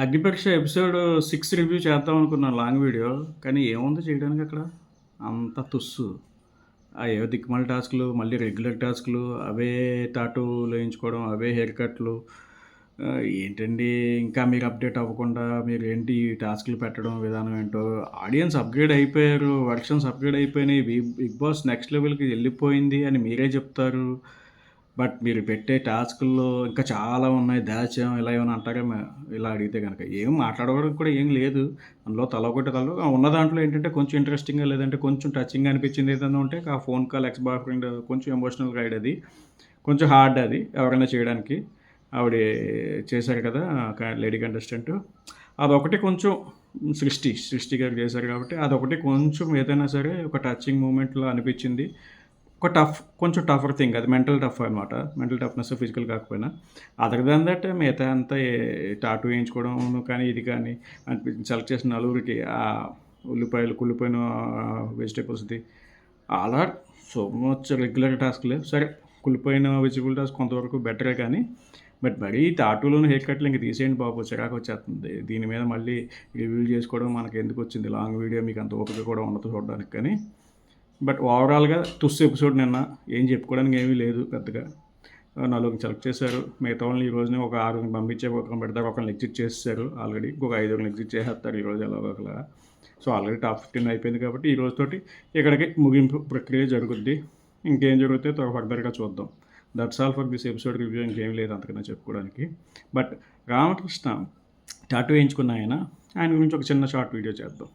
అగ్నిపరీక్ష episode 6 review చేద్దాం అనుకున్నాను long video. కానీ ఏముంది చేయడానికి అక్కడ? అంతా తుస్సు. ఏవో దిక్కుమాలిన టాస్క్‌లు, మళ్ళీ రెగ్యులర్ టాస్క్‌లు, అవే టాటూలేయించుకోవడం, అవే హెయిర్ కట్‌లు. ఏంటండి ఇంకా మీరు అప్డేట్ అవ్వకుండా మీరేంటి ఈ టాస్క్‌లు పెట్టడం విధానం ఏంటో? ఆడియన్స్ అప్‌గ్రేడ్ అయిపోయారు. వెర్షన్స్ అప్‌గ్రేడ్ అయిపోయినాయి. బిగ్ బాస్ నెక్స్ట్ లెవెల్‌కి ఎళ్ళిపోయింది అని మీరే చెప్తారు. బట్ మీరు పెట్టే టాస్కుల్లో ఇంకా చాలా ఉన్నాయి దాచాం ఇలా ఏమైనా అంటారేమో ఇలా అడిగితే గనక. ఏం మాట్లాడుకోవడానికి కూడా ఏం లేదు. అందులో తల ఒకటి ఉన్న దాంట్లో ఏంటంటే కొంచెం ఇంట్రెస్టింగ్‌గా లేదంటే కొంచెం టచింగ్‌గా అనిపించింది ఏదైనా ఉంటే ఆ phone call X boy friend కొంచెం ఎమోషనల్ రైడ్ అది. కొంచెం హార్డ్ అది ఎవరైనా చేయడానికి. ఆవిడ చేశారు కదా! Lady contestant. అదొకటి కొంచెం సృష్టి గారు చేశారు కాబట్టి అదొకటి కొంచెం ఏదైనా సరే ఒక టచింగ్ మూమెంట్‌లా అనిపించింది. ఒక కొంచెం టఫర్ థింగ్ అది మెంటల్ టఫ్ అనమాట. మెంటల్ టఫ్‌నెస్ ఫిజికల్ కాకపోయినా. అదర్ దాన్ దట్ మిగతా అంతా టాటూ వేయించుకోవడం కానీ, ఇది కానీ సెలెక్ట్ చేసిన నలుగురికి ఉల్లిపాయలు కుళ్ళిపోయిన వెజిటబుల్స్‌ది అలా సో మచ్ రెగ్యులర్ టాస్క్‌లే. సరే కుళ్ళిపోయిన వెజిటబుల్ టాస్క్ కొంతవరకు బెటరే కానీ, బట్ మరీ టాటూలోను హెయిర్ కట్‌లు ఇంక తీసేయండి బాబు చిరాకొచ్చేస్తుంది. దీని మీద మళ్ళీ రివ్యూ చేసుకోవడం మనకెందుకొచ్చింది లాంగ్ వీడియో మీకు అంత ఓపిక కూడా ఉండదు చూడడానికి కానీ. బట్ ఓవరాల్‌గా తుస్సు ఎపిసోడ్ నిన్న. ఏం చెప్పుకోవడానికి ఏమీ లేదు పెద్దగా. నలుగురిని సెలెక్ట్ చేశారు. మిగతా వాళ్ళని ఈ రోజునే ఒక 6 పంపించే ఒకరిని పెడతారు. ఒకరిని ఎగ్జిట్ చేసేసారు ఆల్రెడీ. ఇంకొక 5 ఎగ్జిట్ చేసేస్తారు ఈరోజు ఎలాగో ఒకలాగా. సో ఆల్రెడీ టాప్ 15 అయిపోయింది కాబట్టి ఈ రోజుతోటి ఇక్కడికి ముగింపు ప్రక్రియ జరుగుద్ది. ఇంకేం జరుగుతాయో ఫర్దర్‌గా చూద్దాం. That's all for this episode review. ఇంకేం లేదు అంతకన్నా చెప్పుకోవడానికి. బట్ రామకృష్ణ టాటూ వేయించుకున్న ఆయన గురించి ఒక చిన్న షార్ట్ వీడియో చేద్దాం.